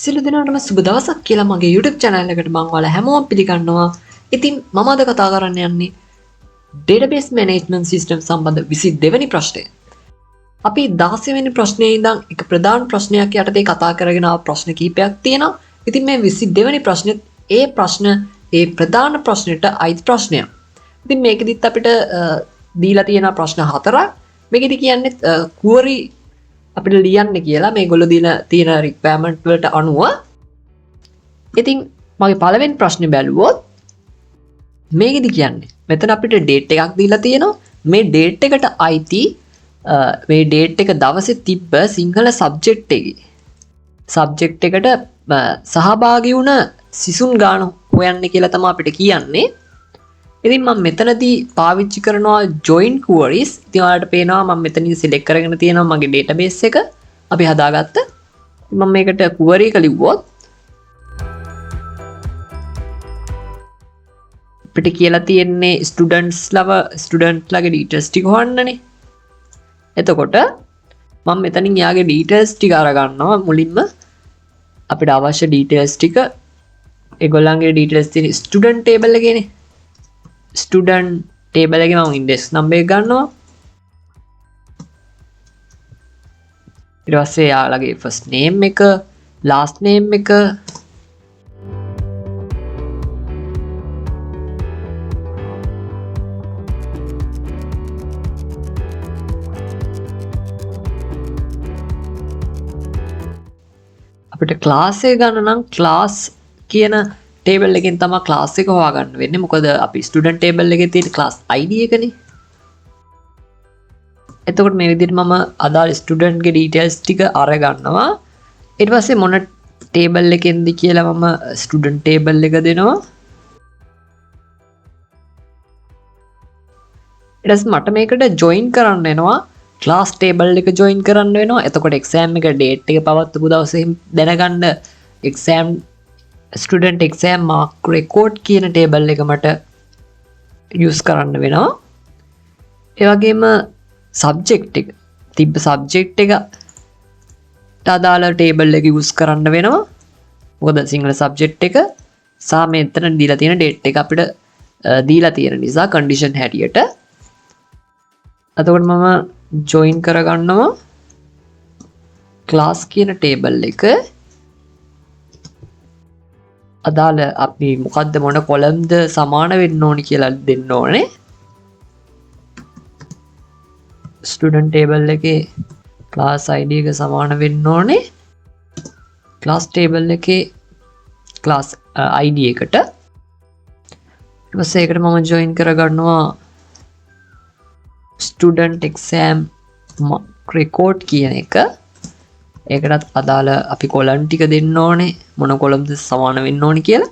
සියලු දෙනාටම සුබ දවසක් කියලා මගේ YouTube channel එකට මම ඔයාලා හැමෝම පිළිගන්නවා. ඉතින් මම අද කතා කරන්න යන්නේ database management system සම්බන්ධ 22 වෙනි ප්‍රශ්නය. අපි 16 වෙනි ප්‍රශ්නයේ ඉඳන් එක ප්‍රධාන ප්‍රශ්නයක් යටතේ කතා කරගෙන ආව ප්‍රශ්න කිහිපයක් තියෙනවා. ඉතින් මේ 22 වෙනි ප්‍රශ්නෙත් ඒ ප්‍රධාන ප්‍රශ්නෙට අයිති ප්‍රශ්නයක්. ඉතින් මේකෙදිත් අපිට දීලා තියෙන ප්‍රශ්න හතරක්. මේකෙදි කියන්නේ query අපිට ලියන්න කියලා මේගොල්ලෝ දීලා තියෙන රික්වයර්මන්ට් වලට අනුව. ඉතින් මගේ පළවෙනි ප්‍රශ්නේ බැලුවොත් මේකෙදි කියන්නේ මෙතන අපිට ඩේට් එකක් දීලා තියෙනවා. මේ ඩේට් එකට අයිති මේ ඩේට් එක දවසේ තිබ්බ සිංහල සබ්ජෙක්ට් එකට සහභාගී වුණ සිසුන් ගාන හොයන්න කියලා තමයි අපිට කියන්නේ. ඉතින් මම මෙතනදී පාවිච්චි කරනවා join queries. ඉතින් ඔයාලට පේනවා මම මෙතනින් select කරගෙන තියෙනවා මගේ database එක. අපි හදාගත්ත. මම මේකට query එක ලිව්වොත් අපිට කියලා තියෙන්නේ students ලගේ details ටික හොයන්නනේ. එතකොට මම මෙතනින් යාගේ details ටික අරගන්නවා. මුලින්ම අපිට අවශ්‍ය details ටික ඒගොල්ලන්ගේ details තියෙන student table එකේනේ. student table එකේ මම index number එක ගන්නවා. ඊට පස්සේ යාළගේ first name එක, last name එක, අපිට class එක ගන්න නම් class කියන table එකෙන් තමයි class එක හොයාගන්න වෙන්නේ. මොකද අපි student table එකේ තියෙන class ID එකනේ. එතකොට මේ විදිහට මම අදාළ student ගේ details ටික අරගන්නවා. ඊට පස්සේ මොන table එකෙන්ද කියලා මම student table එක දෙනවා. ඊට පස්සේ මට මේකට join කරන්න වෙනවා. class table එක join කරන්න වෙනවා. එතකොට exam එක date එක පවත්වපු දවසේ දැනගන්න student exam mark record කියන table එක මට use කරන්න වෙනවා. ඒ වගේම subject එක තිබ්බ subject එකට අදාළ table එක use කරන්න වෙනවා. මොකද සිංහල subject එක සහ මෙතන දීලා තියෙන date එක අපිට දීලා තියෙන නිසා condition හැටියට. එතකොට මම join කරගන්නවා class කියන table එක. අදාළ අපි මොකද්ද මොන කොලම්ද සමාන වෙන්න ඕනි කියලා දෙන්න ඕනේ. student table එකේ class ID එක සමාන වෙන්න ඕනේ class table එකේ class ID එකට. ඊට පස්සේ ඒකට මම join කරගන්නවා student exam record කියන එක. ඒකටත් අදාළ අපි කොලම් ටික දෙන්න ඕනේ මොන කොලම්ද සමාන වෙන්න ඕනි කියලා.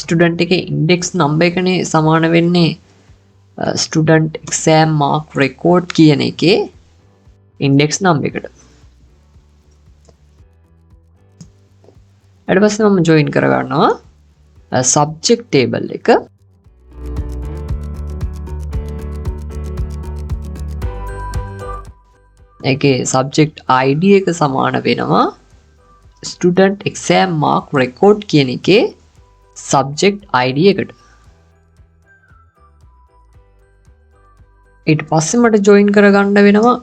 ස්ටුඩන්ට් එකේ ඉන්ඩෙක්ස් නම්බර් එකනේ සමාන වෙන්නේ ස්ටුඩන්ට් එක්සෑම් මාක් රෙකෝඩ් කියන එකේ ඉන්ඩෙක්ස් නම්බර් එකට. ඊට පස්සේ මම ජොයින් කරගන්නවා සබ්ජෙක්ට් ටේබල් එක. ඒකේ subject ID එක සමාන වෙනවා student exam mark record කියන එකේ subject ID එකට. ඊට පස්සේ මට join කරගන්න වෙනවා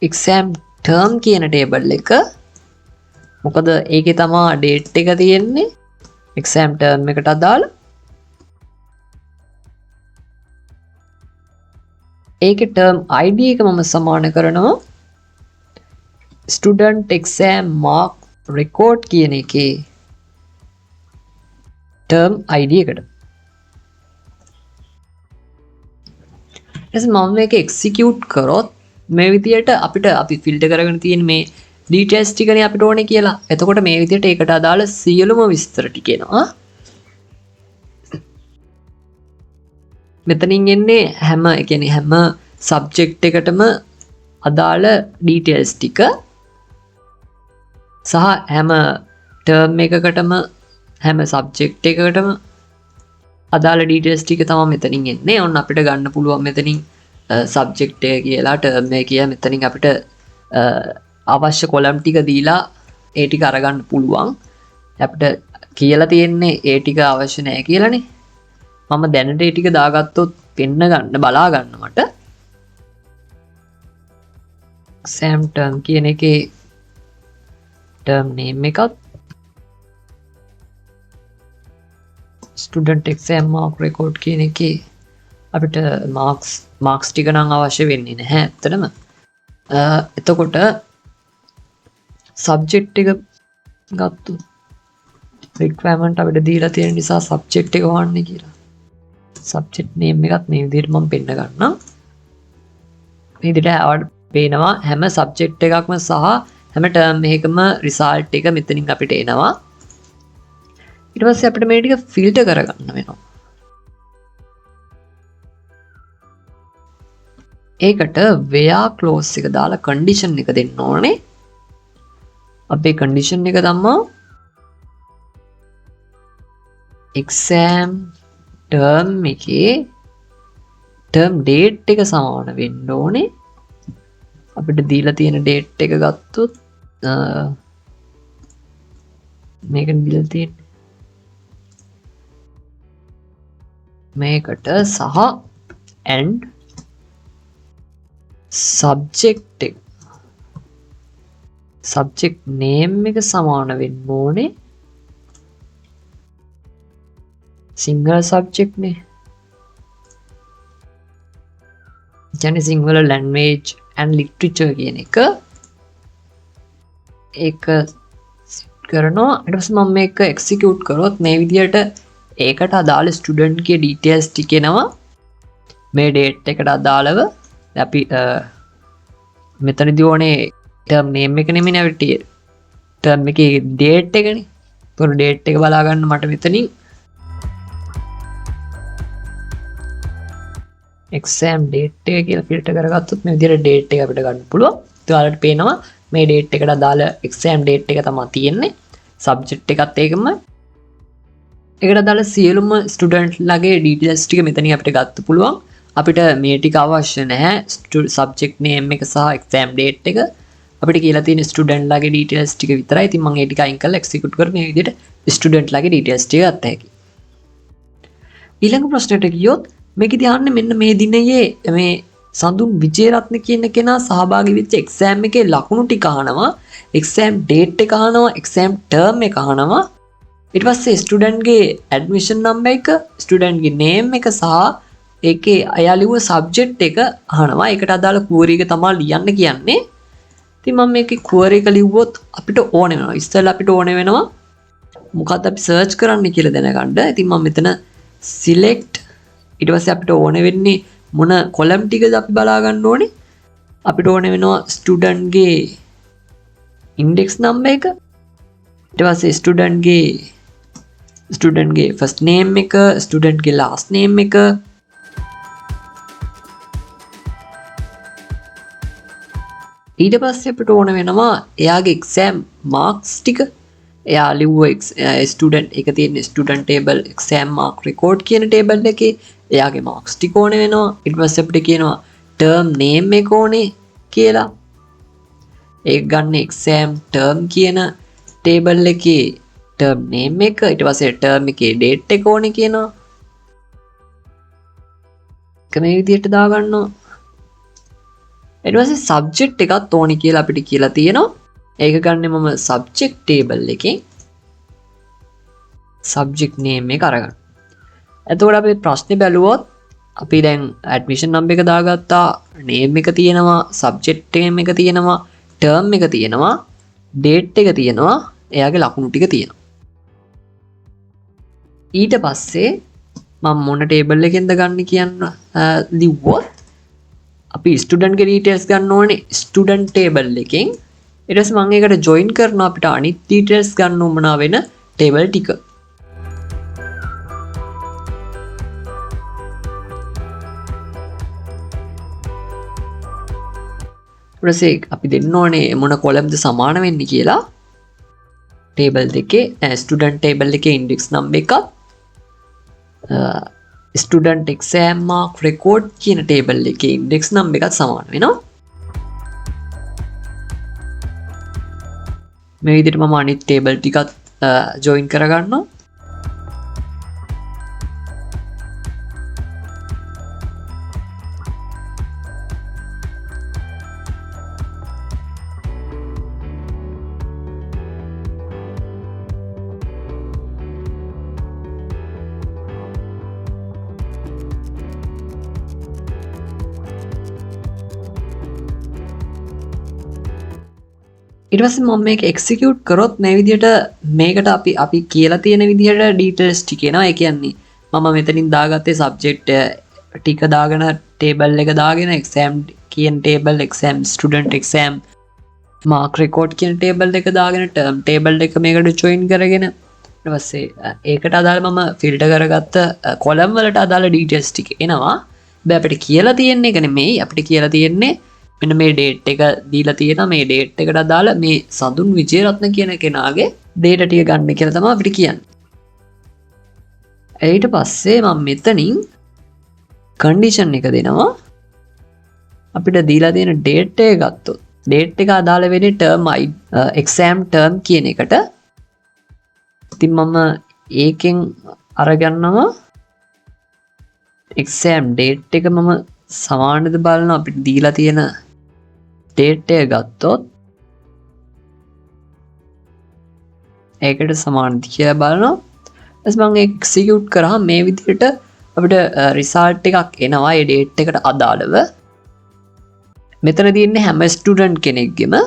exam term කියන table එක. මොකද ඒකේ තමයි date එක තියෙන්නේ exam term එකට අදාළ. ඒකේ term ID එක මම සමාන කරනවා student exam mark record කියන එකේ term ID එකට. එතකොට මම මේක execute කරොත් මේ විදියට අපි filter කරගෙන තියෙන මේ details ටිකනේ අපිට ඕනේ කියලා. එතකොට මේ විදියට ඒකට අදාළ සියලුම විස්තර ටික එනවා. මෙතනින් එන්නේ හැම subject එකටම අදාළ details ටික සහ හැම term එකකටම හැම subject එකකටම අදාළ details ටික තමයි මෙතනින් එන්නේ. ඔන්න අපිට ගන්න පුළුවන් මෙතනින් subject එක කියලා term එක කියලා මෙතනින් අපිට අවශ්‍ය කොලම් ටික දීලා ඒ ටික අරගන්න පුළුවන්. අපිට කියලා තියෙන්නේ ඒ ටික අවශ්‍ය නැහැ කියලානේ. මම දැනට ඒ ටික දාගත්තොත් පෙන්න ගන්න බලා ගන්න මට. exam term කියන එකේ term name එකත් student exam mark record කියන එකේ අපිට marks ටික නම් අවශ්‍ය වෙන්නේ නැහැ ඇත්තටම. එතකොට subject එක ගත්තොත් requirement අපිට දීලා තියෙන නිසා subject එක වහන්නේ කියලා. subject name එකත් මේ විදිහට මම පෙන්න ගන්නම්. මේ විදිහට ආවට පේනවා හැම subject එකක්ම සහ හැම term එකකම result එක මෙතනින් අපිට එනවා. ඊට පස්සේ අපිට මේ ටික filter කරගන්න වෙනවා. ඒකට where clause එක දාලා condition එක දෙන්න ඕනේ. අපේ condition එක තමයි exam term එකේ term date එක සමාන වෙන්න ඕනේ. අපිට දීලා තියෙන date එක ගත්තොත් මේක දීලා තියෙන මේකට සහ and subject name එක සමාන වෙන්න ඕනේ. සිංහල subject නේ. කියන්නේ සිංහල language and literature කියන එක. ඒක set කරනවා. ඊට පස්සේ මම මේක execute කරොත් මේ විදිහට ඒකට අදාළ student ගේ details ටික එනවා. මේ date එකට අදාළව අපි මෙතනදී ඕනේ term name එක නෙමෙයි අපිට term එකේ date එකනේ. ඒතකොට date එක බලා ගන්න මට මෙතනින් exam date එක කියලා filter කරගත්තොත් මේ විදිහට date එක අපිට ගන්න පුළුවන්. ඔයාලට පේනවා මේ date එකට අදාළ exam date එක තමයි තියෙන්නේ. subject එකත් ඒකම. ඒකට අදාළ සියලුම student ලගේ details ටික මෙතනින් අපිට ගන්න පුළුවන්. අපිට මේ ටික අවශ්‍ය නැහැ. subject name එක සහ exam date එක අපිට කියලා තියෙන student ලගේ details ටික විතරයි. ඉතින් මම ඒ ටික අයින් කරලා execute කරලා මේ විදිහට student ලගේ details ටික ගත්ත හැකියි. ඊළඟ ප්‍රශ්නයට ගියොත් මේකදී අහන්නේ මෙන්න මේ දිනයේ මේ සඳුන් විජේරත්න කියන කෙනා සහභාගී වෙච්ච exam එකේ ලකුණු ටික අහනවා. exam date එක අහනවා. exam term එක අහනවා. ඊට පස්සේ student ගේ admission number එක, student ගේ name එක සහ ඒකේ අයා ලිව්ව subject එක අහනවා. ඒකට අදාළ query එක තමයි ලියන්න කියන්නේ. ඉතින් මම මේකේ query එක ලිව්වොත් අපිට ඕන වෙනවා. ඉස්සෙල්ලා අපිට ඕන වෙනවා මොකක්ද අපි search කරන්න කියලා දැනගන්න. ඉතින් මම මෙතන select ඊට පස්සේ අපිට ඕන වෙන්නේ මොන column ටිකද අපි බලා ගන්න ඕනේ. අපිට ඕන වෙනවා student ගේ index number එක. ඊට පස්සේ student ගේ first name එක, student ගේ last name එක. ඊට පස්සේ අපිට ඕන වෙනවා එයාගේ exam marks ටික. එයා ලිව්ව student එක තියෙන student table exam mark record කියන table එකේ එයාගේ marks ටික ඕන වෙනවා. ඊට පස්සේ අපිට කියනවා term name එක ඕනේ කියලා. ඒක ගන්න exam term කියන table එකේ term name එක. ඊට පස්සේ term එකේ date එක ඕනේ කියනවා. මේ විදිහට දාගන්නවා. ඊට පස්සේ subject එකත් ඕනේ කියලා අපිට කියලා තියෙනවා. ඒක ගන්න මම subject table එකෙන් subject name එක අරගන්න. එතකොට අපි ප්‍රශ්නේ බැලුවොත් අපි දැන් admission number එක දාගත්තා, name එක තියෙනවා, subject name එක තියෙනවා, term එක තියෙනවා, date එක තියෙනවා, එයාගේ ලකුණු ටික තියෙනවා. ඊට පස්සේ මම මොන table එකෙන්ද ගන්න කියන්න ලිව්වොත් අපි student ගේ details ගන්න ඕනේ student table එකෙන්. ඊට පස්සේ මම ඒකට join කරනවා අපිට අනිත් details ගන්න උවමනා වෙන table ටික. ඊට පස්සේ අපි දෙන්න ඕනේ මොන column ද සමාන වෙන්නේ කියලා. table දෙකේ student table එකේ index number එකත් student exam mark record කියන table එකේ index number එකත් සමාන වෙනවා. මේ විදිහට මම අනිත් ටේබල් ටිකත් ජොයින් කරගන්නවා. ඊට පස්සේ මම මේක එක්සිකියුට් කරොත් මේ විදිහට මේකට අපි කියලා තියෙන විදිහට ඩීටේල්ස් ටික එනවා. ඒ කියන්නේ මම මෙතනින් දාගත්තේ සබ්ජෙක්ට් ටික දාගෙන ටේබල් එක දාගෙන එක්සෑම් කියන table, exam student exam mark record කියන ටේබල් එක දාගෙන ටර්ම් ටේබල් එක මේකට ජොයින් කරගෙන ඊට පස්සේ ඒකට අදාළ මම ෆිල්ටර් කරගත්ත කොලම් වලට අදාළ ඩීටේල්ස් ටික එනවා. හැබැයි අපිට කියලා තියෙන්නේ ඒක නෙමෙයි. අපිට කියලා තියෙන්නේ මෙන්න මේ ඩේට් එක දීලා තියෙනවා. මේ ඩේට් එකට අදාළ මේ සඳුන් විජේරත්න කියන කෙනාගේ ඩේටා ටික ගන්න කියලා තමයි අපිට කියන්නේ. ඊට පස්සේ මම මෙතනින් කන්ඩිෂන් එක දෙනවා. අපිට දීලා තියෙන ඩේට් එක ගත්තොත් ඩේට් එක අදාළ වෙන්නේ ටර්ම් එක්සෑම් ටර්ම් කියන එකට. ඉතින් මම ඒකෙන් අරගන්නවා එක්සෑම් ඩේට් එක මම සමානද බලන අපිට දීලා තියෙන ඩේට් එක ගත්තොත් ඒකට සමානද කියලා බලනවා. ඊට මම ඒක එක්සිකියුට් කරාම මේ විදිහට අපිට රිසල්ට් එකක් එනවා ඒ ඩේට් එකට අදාළව. මෙතන තියෙන්නේ හැම ස්ටුඩන්ට් කෙනෙක්ගෙම.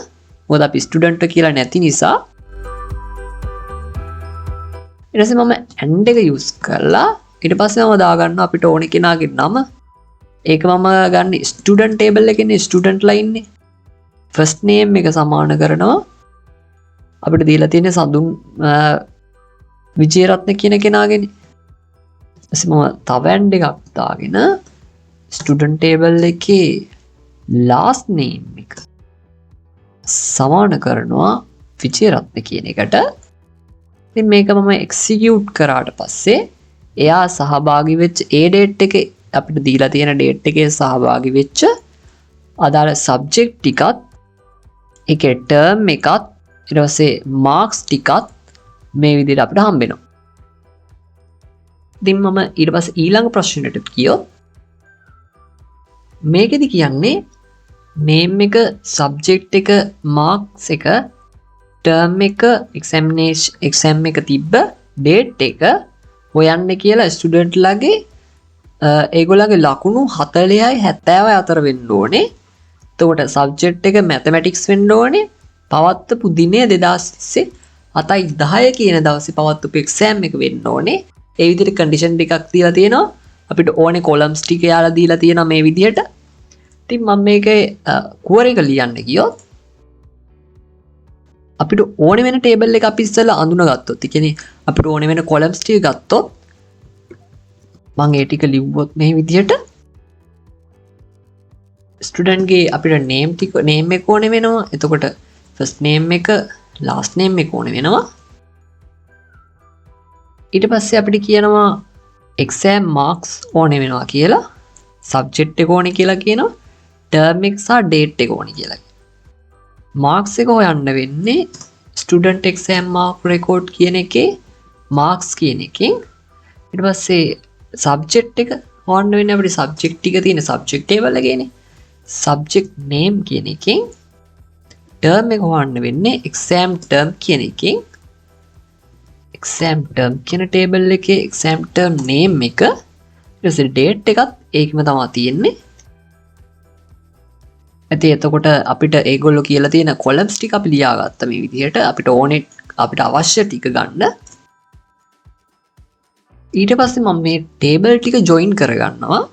මොකද අපි ස්ටුඩන්ට් කියලා නැති නිසා. ඊට පස්සේ මම ඇන්ඩ් එක යූස් කරලා ඊට පස්සේ මම දාගන්නවා අපිට ඕන කෙනාගේ නම. ඒක මම ගන්න ස්ටුඩන්ට් ටේබල් එකේ ස්ටුඩන්ට් ලයින්නේ. ෆස්ට් නේම් එක සමාන කරනවා අපිට දීලා තියෙන සඳුන් විජේරත්න කියන කෙනාගෙන. ඊට මම තව ඇන්ඩ් එකක් දාගෙන ස්ටුඩන්ට් ටේබල් එකේ ලාස්ට් නේම් එක සමාන කරනවා විජේරත්න කියන එකට. ඉතින් මේක මම එක්සිකියුට් කරාට පස්සේ එයා සහභාගී වෙච්ච ඒ ඩේට් එකේ අපිට දීලා තියෙන ඩේට් එකේ සහභාගී වෙච්ච අදාළ සබ්ජෙක්ට් ටිකත් ඒකේ ටර්ම් එකත් ඊට පස්සේ මාක්ස් ටිකත් මේ විදිහට අපිට හම්බ වෙනවා. ඉතින් මම ඊට පස්සේ ඊළඟ ප්‍රශ්නෙට ගියොත් මේකෙදි කියන්නේ නේම් එක, සබ්ජෙක්ට් එක, මාක්ස් එක, ටර්ම් එක, එක්සෑම් එක තිබ්බ ඩේට් එක හොයන්න කියලා ස්ටුඩන්ට්ලාගේ ඒගොල්ලන්ගේ ලකුණු 40යි 70යි අතර වෙන්න ඕනේ. එතකොට සබ්ජෙක්ට් එක මැතමැටික්ස් වෙන්න ඕනේ. පවත්වපු දිනය 2020 7යි 10 කියන දවසේ පවත්වපු එක්සෑම් එක වෙන්න ඕනේ. ඒ විදිහට කන්ඩිෂන් ටිකක් දීලා තියෙනවා. අපිට ඕනේ කොලම්ස් ටික යාලා දීලා තියෙනවා මේ විදිහට. ඉතින් මම මේකේ කුවර එක ලියන්න ගියොත් අපිට ඕනේ වෙන ටේබල් එක අපි ඉස්සෙල්ලා අඳුනගත්තොත්, ඒ කියන්නේ අපිට ඕනේ වෙන කොලම්ස් ටික ගත්තොත් මම ඒ ටික ලිව්වොත් මේ විදිහට ස්ටුඩන්ට් ගේ අපිට නේම් එක ඕනේ වෙනවා. එතකොට ෆස්ට් නේම් එක, ලාස්ට් නේම් එක ඕනේ වෙනවා. ඊට පස්සේ අපිට කියනවා එක්සෑම් මාක්ස් ඕනේ වෙනවා කියලා. සබ්ජෙක්ට් එක ඕනේ කියලා කියනවා. ටර්ම් එක සහ ඩේට් එක ඕනේ කියලා. මාක්ස් එක හොයන්න වෙන්නේ ස්ටුඩන්ට් එක්සෑම් මාක් රෙකෝඩ් කියන එකේ මාක්ස් කියන එකෙන්. ඊට පස්සේ සබ්ජෙක්ට් එක හොයන්න වෙන්නේ අපිට සබ්ජෙක්ට් ටික තියෙන සබ්ජෙක්ට් ටේබල් එකේනේ. සබ්ජෙක්ට් නේම් කියන එකෙන් ටර්ම් එක හොයන්න වෙන්නේ එක්සෑම් ටර්ම් කියන එකෙන්. එක්සෑම් ටර්ම් කියන ටේබල් එකේ එක්සෑම් ටර්ම් නේම් එක ඊට පස්සේ ඩේට් එකත් ඒකම තමයි තියෙන්නේ. ඉතින් එතකොට අපිට ඒගොල්ලෝ කියලා තියෙන කොලම්ස් ටික අපි ලියාගත්ත මේ විදිහට අපිට ඕනේ අපිට අවශ්‍ය ටික ගන්න. ඊට පස්සේ මම මේ ටේබල් ටික ජොයින් කරගන්නවා.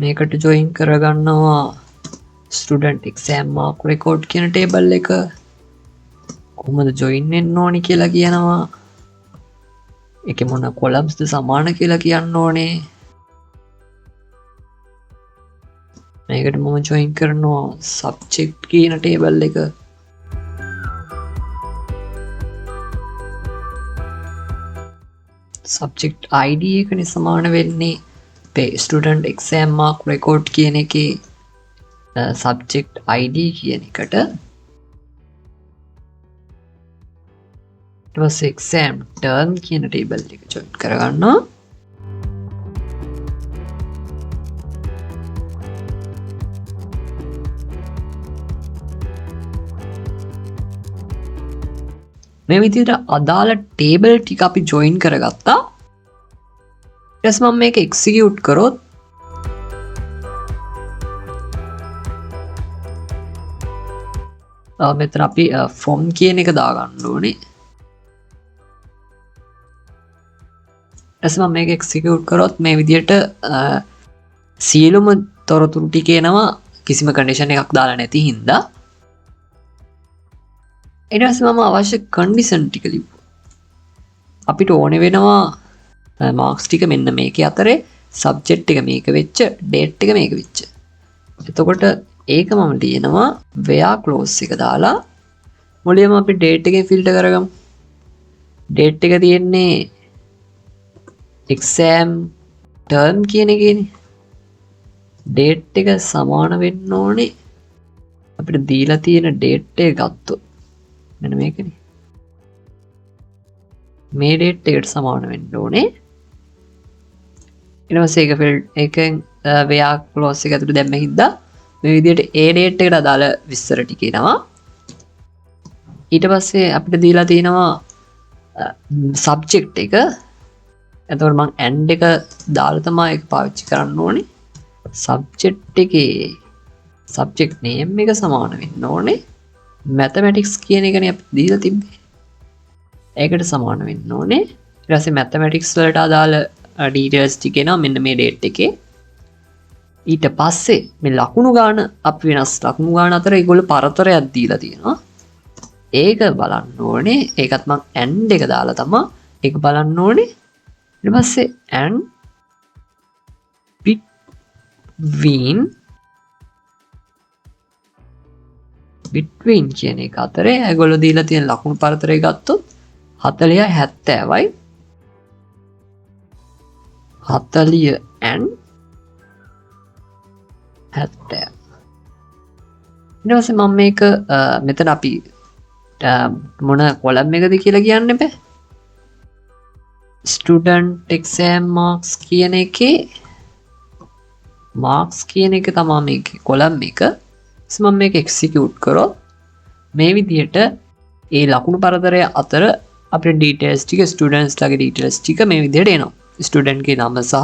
මේකට ජොයින් කරගන්නවා ස්ටුඩන්ට් එක්සෑම් මාක් රෙකෝඩ් කියන ටේබල් එක. කොහොමද ජොයින් වෙන්න ඕනි කියලා කියනවා. ඒකේ මොන කොලම්ස්ද සමාන කියලා කියන්න ඕනේ. මේකට මම ජොයින් කරනවා සබ්ජෙක්ට් කියන ටේබල් එක. සබ්ජෙක්ට් ID එකනේ සමාන වෙන්නේ අපේ ස්ටුඩන්ට් එක්සෑම් මාක් රෙකෝඩ් කියන එකේ subject id කියන එකට ඊට පස්සේ exam term කියන table එක join කරගන්නවා. මේ විදිහට අදාළ table ටික අපි join කරගත්තා. ඊට පස්සේ මම මේක execute කරොත් මෙතන අපි from කියන එක දාගන්න ඕනේ. ඊට මම මේක execute කරොත් මේ විදිහට සියලුම තොරතුරු ටික එනවා කිසිම condition එකක් දාලා නැති හින්දා. ඊට පස්සේ මම අවශ්‍ය condition ටික ලිව්වා. අපිට ඕනේ වෙනවා marks ටික මෙන්න මේකේ අතරේ subject එක මේක වෙච්ච date එක මේක වෙච්ච. එතකොට ඒක මම ලියනවා where clause එක දාලා මුලින්ම අපි date එකෙන් filter කරගමු. date එක තියෙන්නේ exam term කියන එකේනේ. date එක සමාන වෙන්න ඕනේ අපිට දීලා තියෙන date එක ගත්තොත් මෙන්න මේකනේ. මේ date එකට සමාන වෙන්න ඕනේ. ඊට පස්සේ ඒකෙන් where clause එක ඇතුළේ දැම්ම හින්දා මේ විදිහට ඒ date එකට අදාළ විස්තර ටික එනවා. ඊට පස්සේ අපිට දීලා තියෙනවා subject එක. එතකොට මම and එක දාලා තමයි ඒක පාවිච්චි කරන්න ඕනේ. subject එකේ subject name එක සමාන වෙන්න ඕනේ mathematics කියන එකනේ අපි දීලා තිබ්බේ. ඒකට සමාන වෙන්න ඕනේ. ඊට පස්සේ mathematics වලට අදාළ details ටික එනවා මෙන්න මේ date එකේ. ඊට පස්සේ මේ ලකුණු ගාන අපි වෙනස් ලකුණු ගාන අතර ඒගොල්ලෝ පරතරයක් දීලා තියෙනවා. ඒක බලන්න ඕනේ. ඒකත් මම and එක දාලා තමයි ඒක බලන්න ඕනේ. ඊට පස්සේ and between කියන එක අතරේ ඒගොල්ලෝ දීලා තියෙන ලකුණු පරතරය ගත්තොත් 40යි 70යි 40 and 70. ඊට පස්සේ මම මේක මෙතන අපි මොන කොලම් එකද කියලා කියන්න බෑ. student exam marks කියන එකේ marks කියන එක තමයි මේකේ කොලම් එක. මම මේක execute කරොත් මේ විදිහට ඒ ලකුණු පරතරය අතර අපේ details ටික students ලගේ details ටික මේ විදිහට එනවා. student ගේ නම සහ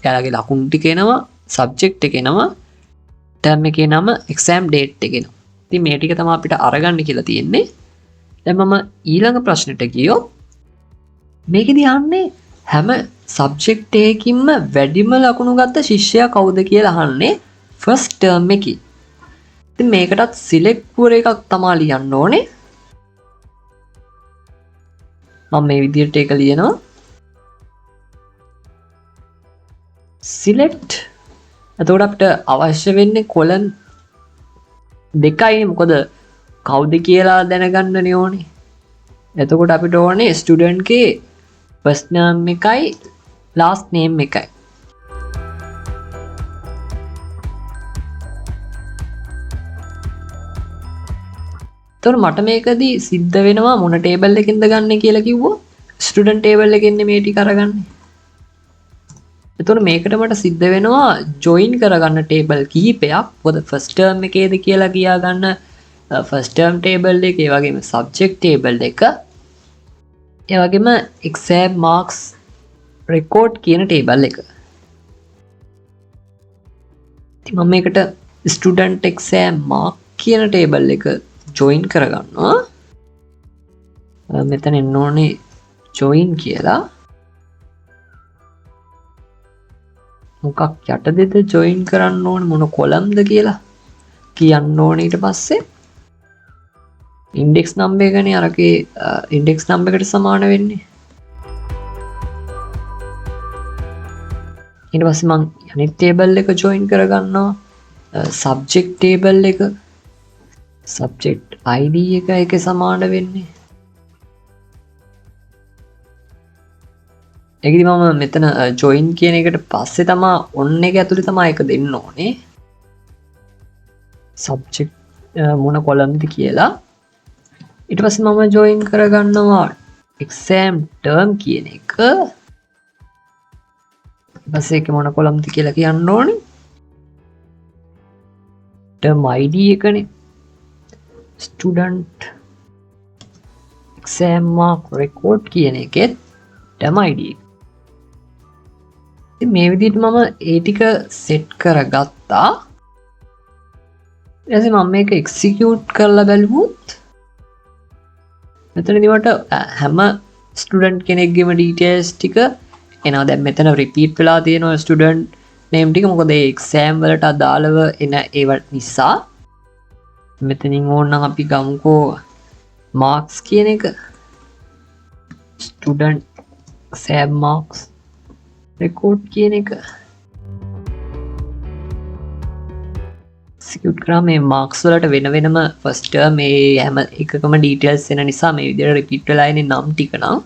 එයාලගේ ලකුණු ටික එනවා, subject එක එනවා, term එකේ නම, exam date එක එනවා. ඉතින් මේ ටික තමයි අපිට අරගන්න කියලා තියෙන්නේ. දැන් මම ඊළඟ ප්‍රශ්නෙට ගියොත් මේකෙදී අහන්නේ හැම subject එකකින්ම වැඩිම ලකුණු ගත්ත ශිෂ්‍යයා කවුද කියලා අහන්නේ first term එකේ. ඉතින් මේකටත් select පුර එකක් තමයි ලියන්න ඕනේ. මම මේ විදිහට ඒක ලියනවා. select. එතකොට අපිට අවශ්‍ය වෙන්නේ column දෙකයි. මොකද කවුද කියලා දැනගන්නනේ ඕනේ. එතකොට අපිට ඕනේ student ගේ first name එකයි last name එකයි. එතකොට මට මේකදී සිද්ධ වෙනවා මොන table එකකින්ද ගන්න කියලා කිව්වොත් student table එකෙන් මේ ටික අරගන්නේ. එතකොට මේකට මට සිද්ධ වෙනවා join කරගන්න table කිහිපයක්. මොකද first term එකේද කියලා කියා ගන්න first term table එක, ඒ වගේම subject table එක, ඒ වගේම exam marks record කියන table එක. ඉතින් මම මේකට student exam mark කියන table එක join කරගන්නවා. මෙතන එන්න ඕනේ join කියලා. මොකක් යටදෙද join කරන්න ඕනේ, මොන කොලම්ද කියලා කියන්න ඕනේ. ඊට පස්සේ index number එකනේ අරගේ index number එකට සමාන වෙන්නේ. ඊට පස්සේ මම අනිත් table එක join කරගන්නවා. subject table එක, subject id එක ඒකේ සමාන වෙන්නේ. ඒකදි මම මෙතන join කියන එකට පස්සේ තමයි on එක ඇතුලේ තමයි ඒක දෙන්න ඕනේ. සබ්ජෙක්ට් මොන කොලම්ද කියලා. ඊට පස්සේ මම ජොයින් කරගන්නවා exam term කියන එක. ඊට පස්සේ ඒක මොන කොලම්ද කියලා කියන්න ඕනේ. term id එකනේ. student exam mark record කියන එකෙත් term id එක. ඉතින් මේ විදිහට මම ඒ ටික සෙට් කරගත්තා. ඊට පස්සේ මම මේක එක්සිකියුට් කරලා බැලුවොත් මෙතනදී මට හැම ස්ටුඩන්ට් කෙනෙක්ගේම ඩීටේල්ස් ටික එනවා. දැන් මෙතන රිපීට් වෙලා තියෙනවා ස්ටුඩන්ට් නේම් ටික. මොකද ඒ එක්සෑම් වලට අදාළව එන ඒවට නිසා. මෙතනින් ඕනනම් අපි ගමුකෝ මාක්ස් කියන එක. ස්ටුඩන්ට් එක්සෑම් මාක්ස් රෙකෝඩ් කියන එක එක්සිකියුට් කරා. මේ මාක්ස් වලට වෙන වෙනම ෆස්ට් ටර්ම් මේ හැම එකකම ඩීටේල්ස් එන නිසා මේ විදිහට රිපීට් වෙලා ඉන්නේ නම් ටික නම්.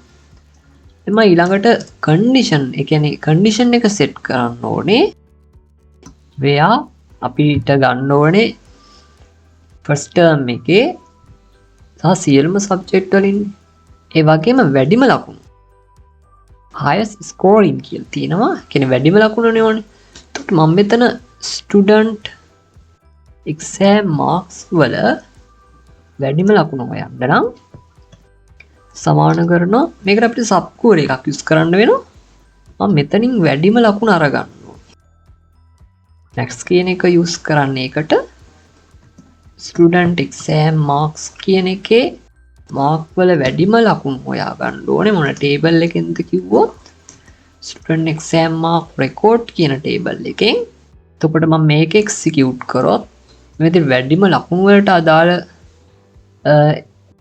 එම ඊළඟට කන්ඩිෂන්, ඒ කියන්නේ කන්ඩිෂන් එක සෙට් කරන්න ඕනේ. where අපිට ගන්න ඕනේ ෆස්ට් ටර්ම් එකේ සහ සියලුම සබ්ජෙක්ට් වලින් ඒ වගේම වැඩිම ලකුණු highest scoring කියලා තියෙනවා. කියන්නේ වැඩිම ලකුණුනේ ඕනේ. එතකොට මම මෙතන ස්ටුඩන්ට් exam marks වල වැඩිම ලකුණු හොයන්න නම් සමාන කරනවා. මේකට අපිට සබ්කෝර එකක් යූස් කරන්න වෙනවා. මම මෙතනින් වැඩිම ලකුණු අරගන්න ඕනේ. max කියන එක යූස් කරන්නේ ඒකට. student exam marks කියන එකේ මාක් වල වැඩිම ලකුණු හොයා ගන්න ඕනේ. මොන ටේබල් එකෙන්ද කිව්වොත් student exam mark record කියන ටේබල් එකෙන්. එතකොට මම මේක එක්සිකියුට් කරොත් මෙතන වැඩිම ලකුණු වලට අදාළ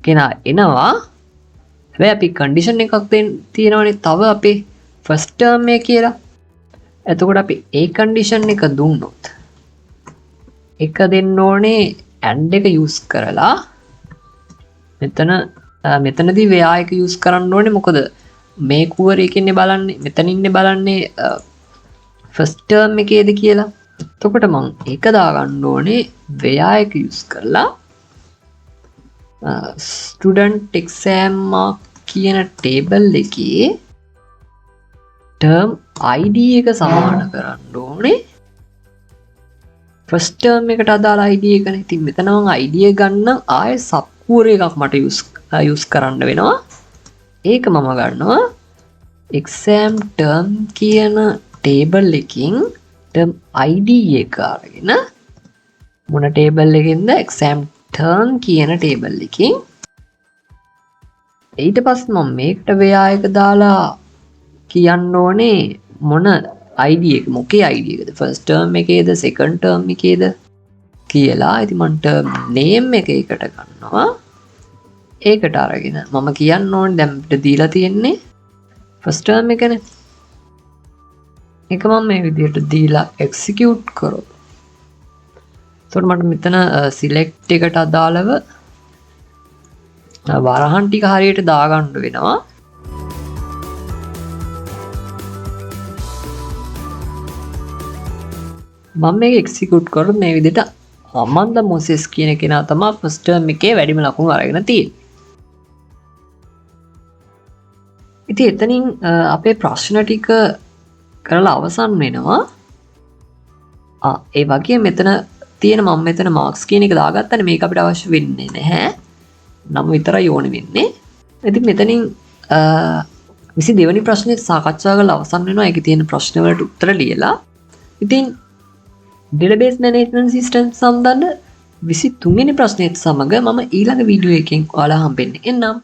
කෙනා එනවා. හැබැයි අපි කන්ඩිෂන් එකක් දෙන්න තියෙනවානේ තව අපේ ෆස්ට් ටර්ම් එක කියලා. එතකොට අපි ඒ කන්ඩිෂන් එක දුන්නොත් එක දෙන්න ඕනේ and එක යූස් කරලා. මෙතනදී where එක යූස් කරන්න ඕනේ. මොකද මේ කුවර එකන්නේ බලන්නේ මෙතන ඉන්නේ බලන්නේ ෆස්ට් ටර්ම් එකේද කියලා. එතකොට මම ඒක දාගන්න ඕනේ where එක යූස් කරලා student exam mark කියන ටේබල් එකේ term id එක සමාන කරන්න ඕනේ ෆස්ට් ටර්ම් එකට අදාළ id එකනේ. ඉතින් මෙතන මම id එක ගන්න ආයෙ සබ්කෝර එකක් මට යූස් කරන්න වෙනවා. ඒක මම ගන්නවා exam term කියන ටේබල් එකකින් term id එක අරගෙන මොන ටේබල් එකකින්ද exam term කියන ටේබල් එකකින්. ඊට පස්සේ මම මේකට where එක දාලා කියන්න ඕනේ මොන id එක මොකේ id එකද ෆස්ට් ටර්ම් එකේද සෙකන්ඩ් ටර්ම් එකේද කියලා. ඉතින් මම ටර්ම් නේම් එක එකට ගන්නවා. ඒකට අරගෙන මම කියන්න ඕනේ දැන් අපිට දීලා තියෙන්නේ ෆස්ට් ටර්ම් එකනේ. ඒක මම මේ විදිහට දීලා එක්සිකියුට් කරොත් එතකොට මට මෙතන සිලෙක්ට් එකට අදාළව වරහන් ටික හරියට දාගන්න වෙනවා. මම මේක එක්සිකියුට් කරොත් මේ විදිහට අමන්ද මොසෙස් කියන කෙනා තමයි ෆස්ට් ටර්ම් එකේ වැඩිම ලකුණු අරගෙන තියෙන්නේ. ඉතින් එතනින් අපේ ප්‍රශ්න ටික කරලා අවසන් වෙනවා. ඒ වගේ මෙතන තියෙන මම මෙතන මාක්ස් කියන එක දාගත්තනේ. මේක අපිට අවශ්‍ය වෙන්නේ නැහැ. නම් විතරයි ඕනේ වෙන්නේ. ඉතින් මෙතනින් 22 වෙනි ප්‍රශ්නේ සාකච්ඡා කරලා අවසන් වෙනවා. ඒකේ තියෙන ප්‍රශ්න වලට උත්තර ලියලා. ඉතින් database management system සම්බන්ධ 23 වෙනි ප්‍රශ්නයත් සමග මම ඊළඟ වීඩියෝ එකකින් ඔයාලා හම්බෙන්නේ. එන්නම්